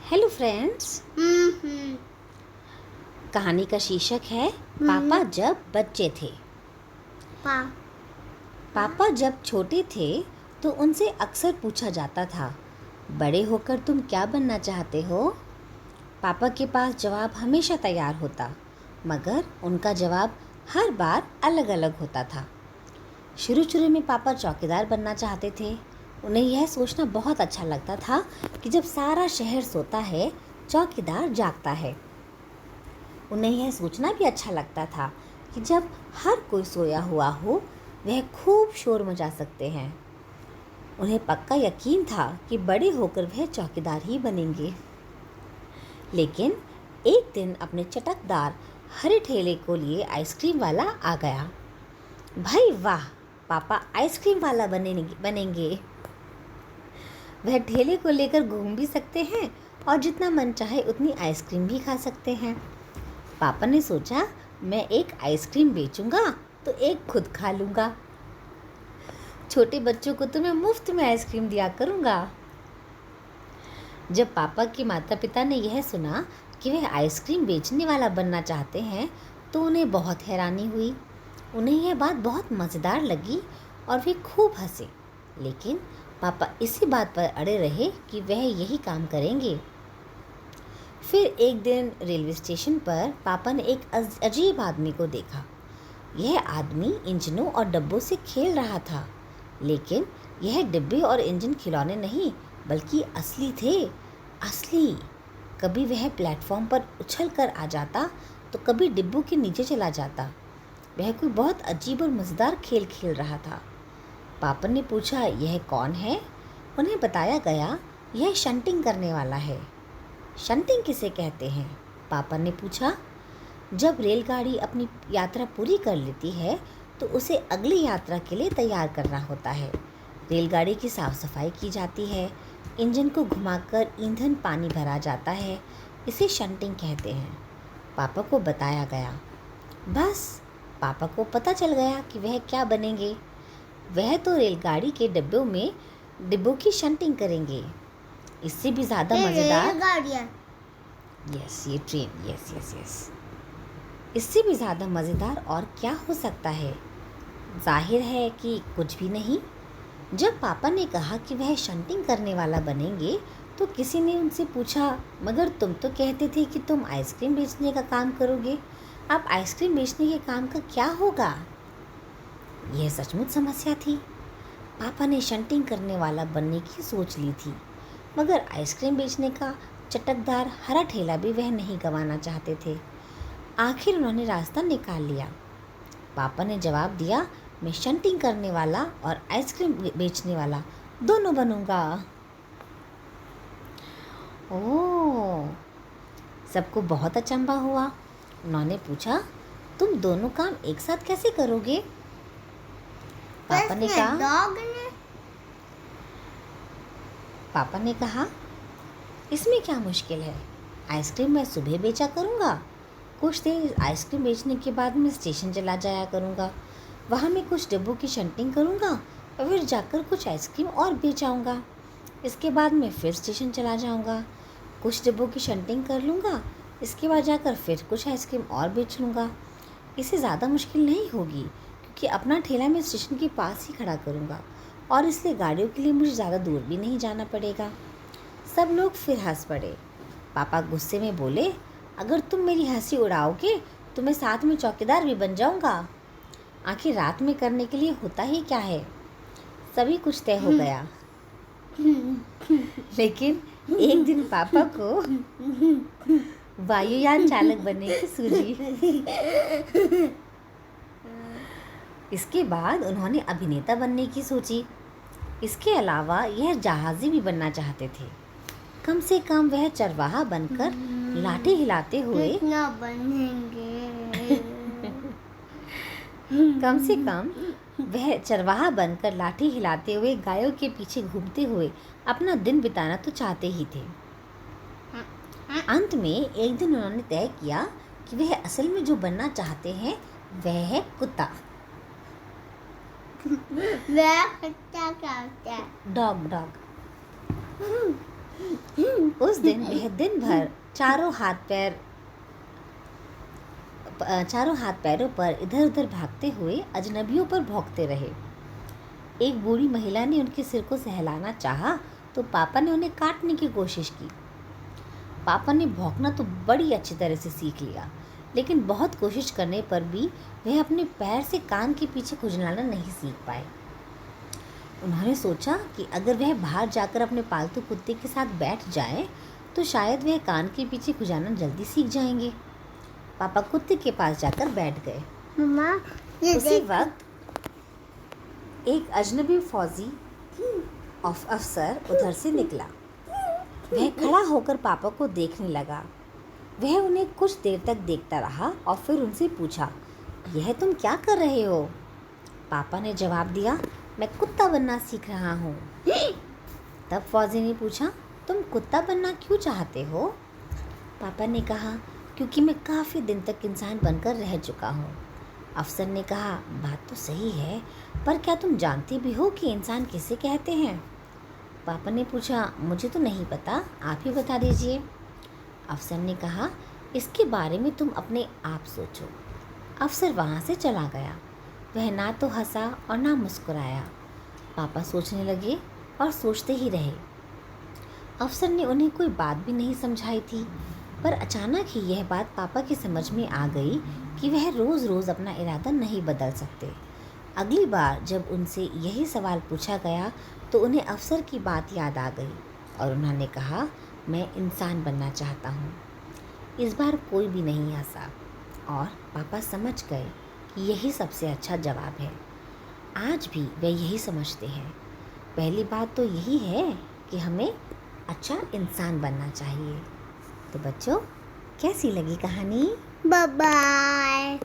Hello friends. कहानी का शीर्षक है पापा जब बच्चे थे। पापा जब छोटे थे तो उनसे अक्सर पूछा जाता था, बड़े होकर तुम क्या बनना चाहते हो? पापा के पास जवाब हमेशा तैयार होता, मगर उनका जवाब हर बार अलग अलग होता था। शुरू में पापा चौकीदार बनना चाहते थे। उन्हें यह सोचना बहुत अच्छा लगता था कि जब सारा शहर सोता है, चौकीदार जागता है। उन्हें यह सोचना भी अच्छा लगता था कि जब हर कोई सोया हुआ हो, वह खूब शोर मचा सकते हैं। उन्हें पक्का यकीन था कि बड़े होकर वह चौकीदार ही बनेंगे। लेकिन एक दिन अपने चटकदार हरे ठेले को लिए आइसक्रीम वाला आ गया। भाई वाह, पापा आइसक्रीम वाला बनेंगे। वह ठेले को लेकर घूम भी सकते हैं और जितना मन चाहे उतनी आइसक्रीम भी खा सकते हैं। पापा ने सोचा, मैं एक आइसक्रीम बेचूंगा तो एक खुद खा लूंगा। छोटे बच्चों को तो मैं मुफ्त में आइसक्रीम दिया करूंगा। जब पापा के माता पिता ने यह सुना कि वह आइसक्रीम बेचने वाला बनना चाहते हैं, तो उन्हें बहुत हैरानी हुई। उन्हें यह बात बहुत मज़ेदार लगी और वे खूब हंसे। लेकिन पापा इसी बात पर अड़े रहे कि वह यही काम करेंगे। फिर एक दिन रेलवे स्टेशन पर पापा ने एक अजीब आदमी को देखा। यह आदमी इंजनों और डब्बों से खेल रहा था, लेकिन यह डिब्बे और इंजन खिलौने नहीं बल्कि असली थे। असली। कभी वह प्लेटफॉर्म पर उछल कर आ जाता तो कभी डिब्बों के नीचे चला जाता। वह कोई बहुत अजीब और मज़ेदार खेल खेल रहा था। पापा ने पूछा, यह कौन है? उन्हें बताया गया, यह शंटिंग करने वाला है। शंटिंग किसे कहते हैं? पापा ने पूछा। जब रेलगाड़ी अपनी यात्रा पूरी कर लेती है तो उसे अगली यात्रा के लिए तैयार करना होता है। रेलगाड़ी की साफ सफाई की जाती है, इंजन को घुमाकर ईंधन पानी भरा जाता है। इसे शंटिंग कहते हैं। पापा को बताया गया। बस पापा को पता चल गया कि वह क्या बनेंगे। वह तो रेलगाड़ी के डिब्बों की शंटिंग करेंगे। इससे भी ज़्यादा मज़ेदार, यस ये ट्रेन, यस इससे भी ज़्यादा मज़ेदार और क्या हो सकता है? जाहिर है कि कुछ भी नहीं। जब पापा ने कहा कि वह शंटिंग करने वाला बनेंगे, तो किसी ने उनसे पूछा, मगर तुम तो कहते थे कि तुम आइसक्रीम बेचने का काम करोगे। अब आइसक्रीम बेचने के काम का क्या होगा? यह सचमुच समस्या थी। पापा ने शंटिंग करने वाला बनने की सोच ली थी, मगर आइसक्रीम बेचने का चटकदार हरा ठेला भी वह नहीं गंवाना चाहते थे। आखिर उन्होंने रास्ता निकाल लिया। पापा ने जवाब दिया, मैं शंटिंग करने वाला और आइसक्रीम बेचने वाला दोनों बनूंगा। ओह, सबको बहुत अचंभा हुआ। उन्होंने पूछा, तुम दोनों काम एक साथ कैसे करोगे? पापा ने कहा, इसमें क्या मुश्किल है? आइसक्रीम मैं सुबह बेचा करूँगा। कुछ देर आइसक्रीम बेचने के बाद मैं स्टेशन चला जाया करूँगा। वहाँ मैं कुछ डिब्बों की शंटिंग करूँगा और फिर जाकर कुछ आइसक्रीम और बेच आऊँगा। इसके बाद मैं फिर स्टेशन चला जाऊँगा, कुछ डिब्बों की शंटिंग कर लूँगा। इसके बाद जाकर फिर कुछ आइसक्रीम और बेच लूँगा। इससे ज़्यादा मुश्किल नहीं होगी, क्योंकि अपना ठेला मैं स्टेशन के पास ही खड़ा करूँगा और इसलिए गाड़ियों के लिए मुझे ज़्यादा दूर भी नहीं जाना पड़ेगा। सब लोग फिर हंस पड़े। पापा गुस्से में बोले, अगर तुम मेरी हंसी उड़ाओगे तो मैं साथ में चौकीदार भी बन जाऊंगा। आखिर रात में करने के लिए होता ही क्या है? सभी कुछ तय हो गया। लेकिन एक दिन पापा को वायुयान चालक बनने की सूझी। इसके बाद उन्होंने अभिनेता बनने की सोची। इसके अलावा यह जहाज़ी भी बनना चाहते थे। कम से कम वह चरवाहा बनकर लाठी हिलाते हुए गायों के पीछे घूमते हुए अपना दिन बिताना तो चाहते ही थे। अंत में एक दिन उन्होंने तय किया कि वह असल में जो बनना चाहते हैं वह है कुत्ता। डॉग। उस उस दिन वह दिन भर चारों हाथ पैरों पर इधर उधर भागते हुए अजनबियों पर भौंकते रहे। एक बूढ़ी महिला ने उनके सिर को सहलाना चाहा तो पापा ने उन्हें काटने की कोशिश की। पापा ने भौंकना तो बड़ी अच्छी तरह से सीख लिया, लेकिन बहुत कोशिश करने पर भी वह अपने पैर से कान के पीछे खुजलाना नहीं सीख पाए। उन्होंने सोचा कि अगर वह बाहर जाकर अपने पालतू कुत्ते के साथ बैठ जाए तो शायद वह कान के पीछे खुजाना जल्दी सीख जाएंगे। पापा कुत्ते के पास जाकर बैठ गए। मम्मा, उसी वक्त एक अजनबी फौजी अफसर उधर से निकला। वह खड़ा होकर पापा को देखने लगा। वह उन्हें कुछ देर तक देखता रहा और फिर उनसे पूछा, यह तुम क्या कर रहे हो? पापा ने जवाब दिया, मैं कुत्ता बनना सीख रहा हूँ। तब फौजी ने पूछा, तुम कुत्ता बनना क्यों चाहते हो? पापा ने कहा, क्योंकि मैं काफ़ी दिन तक इंसान बनकर रह चुका हूँ। अफसर ने कहा, बात तो सही है, पर क्या तुम जानते भी हो कि इंसान किसे कहते हैं? पापा ने पूछा, मुझे तो नहीं पता, आप ही बता दीजिए। अफसर ने कहा, इसके बारे में तुम अपने आप सोचो। अफसर वहाँ से चला गया। वह ना तो हंसा और ना मुस्कुराया। पापा सोचने लगे और सोचते ही रहे। अफसर ने उन्हें कोई बात भी नहीं समझाई थी, पर अचानक ही यह बात पापा की समझ में आ गई कि वह रोज़ रोज़ अपना इरादा नहीं बदल सकते। अगली बार जब उनसे यही सवाल पूछा गया तो उन्हें अफसर की बात याद आ गई और उन्होंने कहा, मैं इंसान बनना चाहता हूँ। इस बार कोई भी नहीं हंसा और पापा समझ गए कि यही सबसे अच्छा जवाब है। आज भी वे यही समझते हैं। पहली बात तो यही है कि हमें अच्छा इंसान बनना चाहिए। तो बच्चों, कैसी लगी कहानी? Bye bye.